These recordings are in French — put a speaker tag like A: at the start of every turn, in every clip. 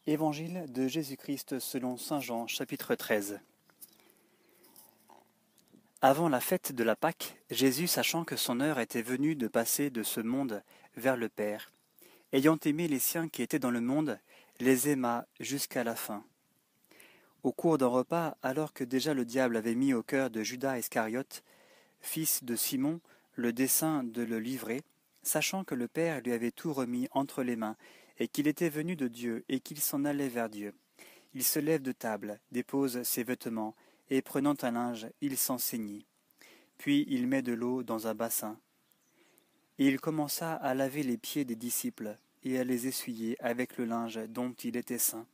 A: Évangile de Jésus-Christ selon saint Jean, chapitre 13. Avant la fête de la Pâque, Jésus, sachant que son heure était venue de passer de ce monde vers le Père, ayant aimé les siens qui étaient dans le monde, les aima jusqu'à la fin. Au cours d'un repas, alors que déjà le diable avait mis au cœur de Judas Iscariote, fils de Simon, le dessein de le livrer, sachant que le Père lui avait tout remis entre les mains, et qu'il était venu de Dieu, et qu'il s'en allait vers Dieu, il se lève de table, dépose ses vêtements, et prenant un linge, il s'en ceignit. Puis il met de l'eau dans un bassin. Et il commença à laver les pieds des disciples, et à les essuyer avec le linge dont il était ceint.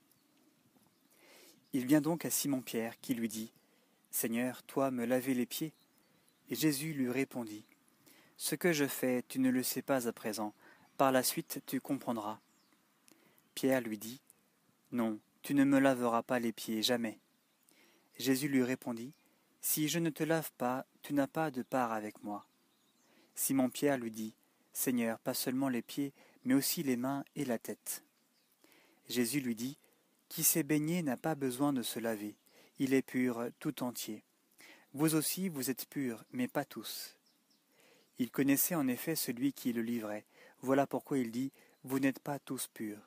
A: Il vient donc à Simon-Pierre, qui lui dit, « Seigneur, toi me laver les pieds ?» Et Jésus lui répondit, « Ce que je fais, tu ne le sais pas à présent, par la suite tu comprendras. » Pierre lui dit, « Non, tu ne me laveras pas les pieds, jamais. » Jésus lui répondit, « Si je ne te lave pas, tu n'as pas de part avec moi. » Simon-Pierre lui dit, « Seigneur, pas seulement les pieds, mais aussi les mains et la tête. » Jésus lui dit, « Qui s'est baigné n'a pas besoin de se laver, il est pur tout entier. Vous aussi vous êtes purs, mais pas tous. » Il connaissait en effet celui qui le livrait, voilà pourquoi il dit, « Vous n'êtes pas tous purs. »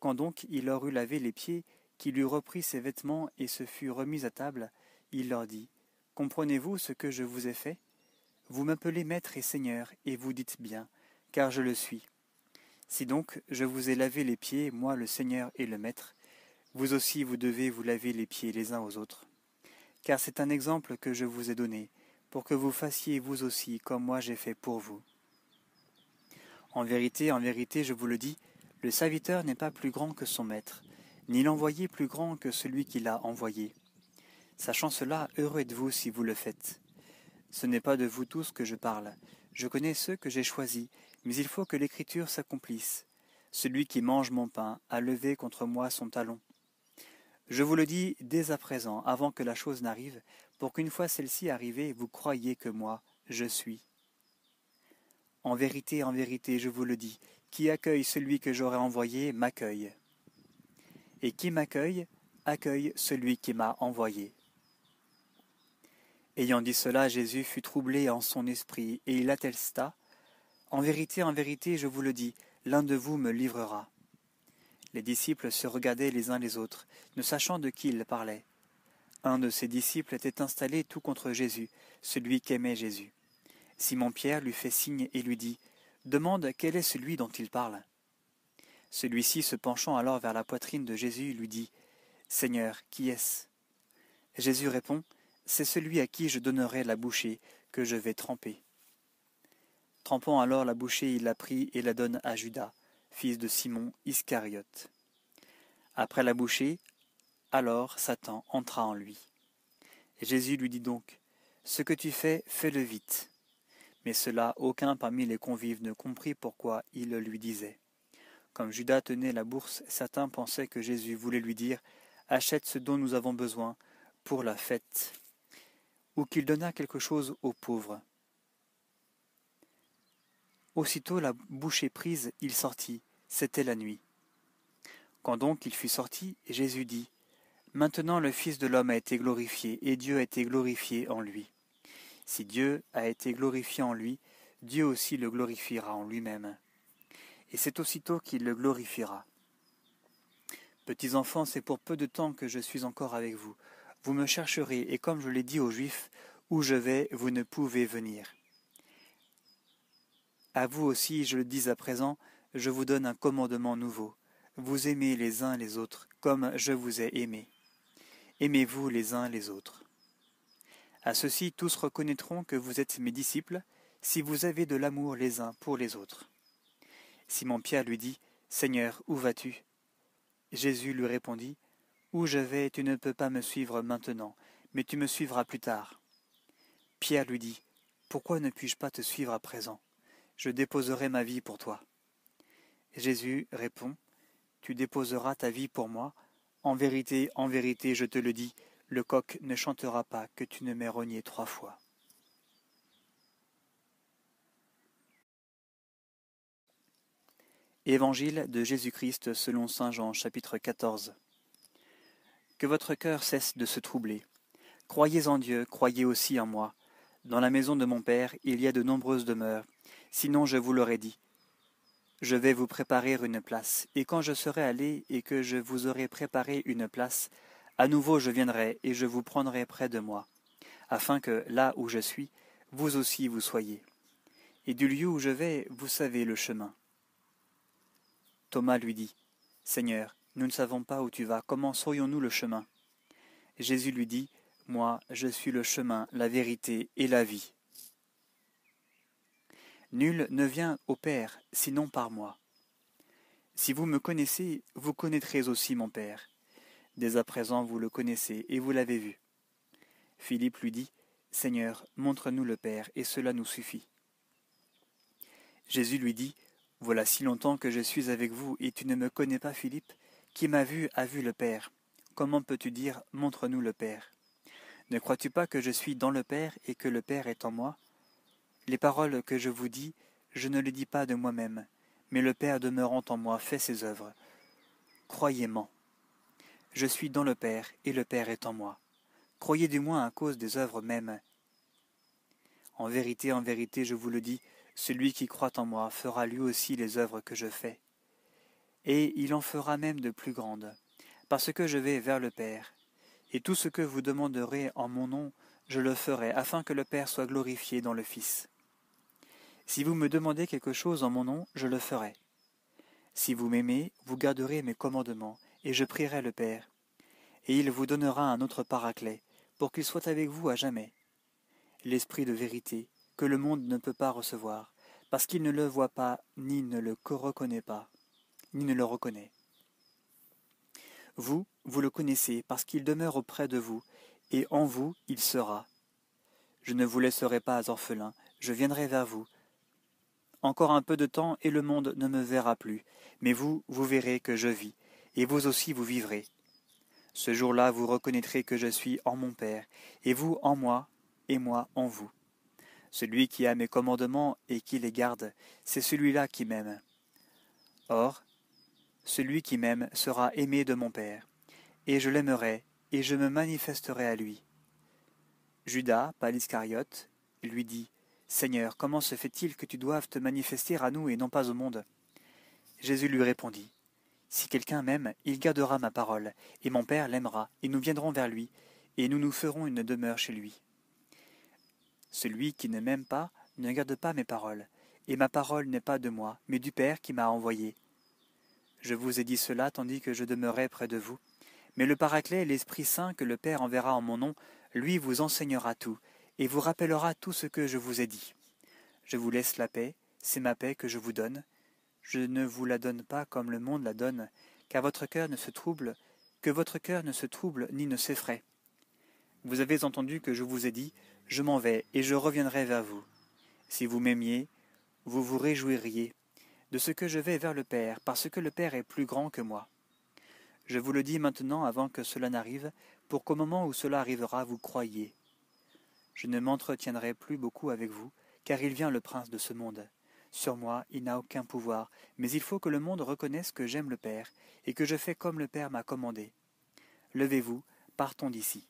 A: Quand donc il leur eut lavé les pieds, qu'il eut repris ses vêtements et se fut remis à table, il leur dit, « Comprenez-vous ce que je vous ai fait? Vous m'appelez Maître et Seigneur, et vous dites bien, car je le suis. Si donc je vous ai lavé les pieds, moi le Seigneur et le Maître, vous aussi vous devez vous laver les pieds les uns aux autres. Car c'est un exemple que je vous ai donné, pour que vous fassiez vous aussi comme moi j'ai fait pour vous. En vérité, je vous le dis, le serviteur n'est pas plus grand que son maître, ni l'envoyé plus grand que celui qui l'a envoyé. Sachant cela, heureux êtes-vous si vous le faites. Ce n'est pas de vous tous que je parle. Je connais ceux que j'ai choisis, mais il faut que l'Écriture s'accomplisse. Celui qui mange mon pain a levé contre moi son talon. Je vous le dis dès à présent, avant que la chose n'arrive, pour qu'une fois celle-ci arrivée, vous croyiez que moi, je suis. En vérité, je vous le dis, qui accueille celui que j'aurai envoyé m'accueille. Et qui m'accueille, accueille celui qui m'a envoyé. » Ayant dit cela, Jésus fut troublé en son esprit, et il attesta, « En vérité, je vous le dis, l'un de vous me livrera. » Les disciples se regardaient les uns les autres, ne sachant de qui ils parlaient. Un de ses disciples était installé tout contre Jésus, celui qu'aimait Jésus. Simon-Pierre lui fait signe et lui dit, « Demande quel est celui dont il parle. » Celui-ci, se penchant alors vers la poitrine de Jésus, lui dit, « Seigneur, qui est-ce » Jésus répond, « C'est celui à qui je donnerai la bouchée que je vais tremper. » Trempant alors la bouchée, il la prit et la donne à Judas, fils de Simon Iscariote. Après la bouchée, alors Satan entra en lui. Et Jésus lui dit donc, « Ce que tu fais, fais-le vite. » Mais cela, aucun parmi les convives ne comprit pourquoi il le lui disait. Comme Judas tenait la bourse, certains pensaient que Jésus voulait lui dire, « Achète ce dont nous avons besoin pour la fête. » ou qu'il donnât quelque chose aux pauvres. Aussitôt la bouchée prise, il sortit, c'était la nuit. Quand donc il fut sorti, Jésus dit, « Maintenant le Fils de l'homme a été glorifié, et Dieu a été glorifié en lui. Si Dieu a été glorifié en lui, Dieu aussi le glorifiera en lui-même. Et c'est aussitôt qu'il le glorifiera. Petits enfants, c'est pour peu de temps que je suis encore avec vous. Vous me chercherez, et comme je l'ai dit aux Juifs, où je vais, vous ne pouvez venir. À vous aussi, je le dis à présent, je vous donne un commandement nouveau. Vous aimez les uns les autres, comme je vous ai aimés. Aimez-vous les uns les autres. À ceci, tous reconnaîtront que vous êtes mes disciples, si vous avez de l'amour les uns pour les autres. Simon-Pierre lui dit, « Seigneur, où vas-tu » Jésus lui répondit, « Où je vais, tu ne peux pas me suivre maintenant, mais tu me suivras plus tard. » Pierre lui dit, « Pourquoi ne puis-je pas te suivre à présent ? Je déposerai ma vie pour toi. » Jésus répond, « Tu déposeras ta vie pour moi. En vérité, je te le dis, le coq ne chantera pas que tu ne m'aies renié 3 fois. » Évangile de Jésus-Christ selon saint Jean, chapitre 14. Que votre cœur cesse de se troubler. Croyez en Dieu, croyez aussi en moi. Dans la maison de mon Père, il y a de nombreuses demeures. Sinon je vous l'aurais dit. Je vais vous préparer une place, et quand je serai allé et que je vous aurai préparé une place, à nouveau je viendrai et je vous prendrai près de moi, afin que, là où je suis, vous aussi vous soyez. Et du lieu où je vais, vous savez le chemin. Thomas lui dit, « Seigneur, nous ne savons pas où tu vas, comment saurions-nous le chemin ?» Jésus lui dit, « Moi, je suis le chemin, la vérité et la vie. Nul ne vient au Père, sinon par moi. Si vous me connaissez, vous connaîtrez aussi mon Père. Dès à présent vous le connaissez et vous l'avez vu. » Philippe lui dit, « Seigneur, montre-nous le Père, et cela nous suffit. » Jésus lui dit, « Voilà si longtemps que je suis avec vous, et tu ne me connais pas, Philippe? Qui m'a vu a vu le Père. Comment peux-tu dire, montre-nous le Père? Ne crois-tu pas que je suis dans le Père, et que le Père est en moi? Les paroles que je vous dis, je ne les dis pas de moi-même, mais le Père demeurant en moi fait ses œuvres. Croyez-moi. Je suis dans le Père, et le Père est en moi. Croyez du moins à cause des œuvres mêmes. En vérité, je vous le dis, celui qui croit en moi fera lui aussi les œuvres que je fais. Et il en fera même de plus grandes, parce que je vais vers le Père. Et tout ce que vous demanderez en mon nom, je le ferai, afin que le Père soit glorifié dans le Fils. Si vous me demandez quelque chose en mon nom, je le ferai. Si vous m'aimez, vous garderez mes commandements, et je prierai le Père. Et il vous donnera un autre paraclet, pour qu'il soit avec vous à jamais. L'Esprit de vérité, que le monde ne peut pas recevoir, parce qu'il ne le voit pas, ni ne le reconnaît pas, ni ne le reconnaît. Vous, vous le connaissez, parce qu'il demeure auprès de vous, et en vous il sera. Je ne vous laisserai pas orphelin, je viendrai vers vous. Encore un peu de temps, et le monde ne me verra plus, mais vous, vous verrez que je vis, et vous aussi vous vivrez. Ce jour-là, vous reconnaîtrez que je suis en mon Père, et vous en moi, et moi en vous. Celui qui a mes commandements et qui les garde, c'est celui-là qui m'aime. Or, celui qui m'aime sera aimé de mon Père, et je l'aimerai, et je me manifesterai à lui. Judas, pas l'Iscariote, lui dit, « Seigneur, comment se fait-il que tu doives te manifester à nous et non pas au monde ?» Jésus lui répondit, « Si quelqu'un m'aime, il gardera ma parole, et mon Père l'aimera, et nous viendrons vers lui, et nous nous ferons une demeure chez lui. Celui qui ne m'aime pas ne garde pas mes paroles, et ma parole n'est pas de moi, mais du Père qui m'a envoyé. Je vous ai dit cela tandis que je demeurais près de vous, mais le Paraclet, l'Esprit Saint que le Père enverra en mon nom, lui vous enseignera tout, et vous rappellera tout ce que je vous ai dit. Je vous laisse la paix, c'est ma paix que je vous donne. Je ne vous la donne pas comme le monde la donne, car votre cœur ne se trouble, que votre cœur ne se trouble ni ne s'effraie. Vous avez entendu que je vous ai dit, je m'en vais et je reviendrai vers vous. Si vous m'aimiez, vous vous réjouiriez de ce que je vais vers le Père, parce que le Père est plus grand que moi. Je vous le dis maintenant avant que cela n'arrive, pour qu'au moment où cela arrivera, vous croyiez. Je ne m'entretiendrai plus beaucoup avec vous, car il vient le prince de ce monde. Sur moi, il n'a aucun pouvoir, mais il faut que le monde reconnaisse que j'aime le Père, et que je fais comme le Père m'a commandé. Levez-vous, partons d'ici.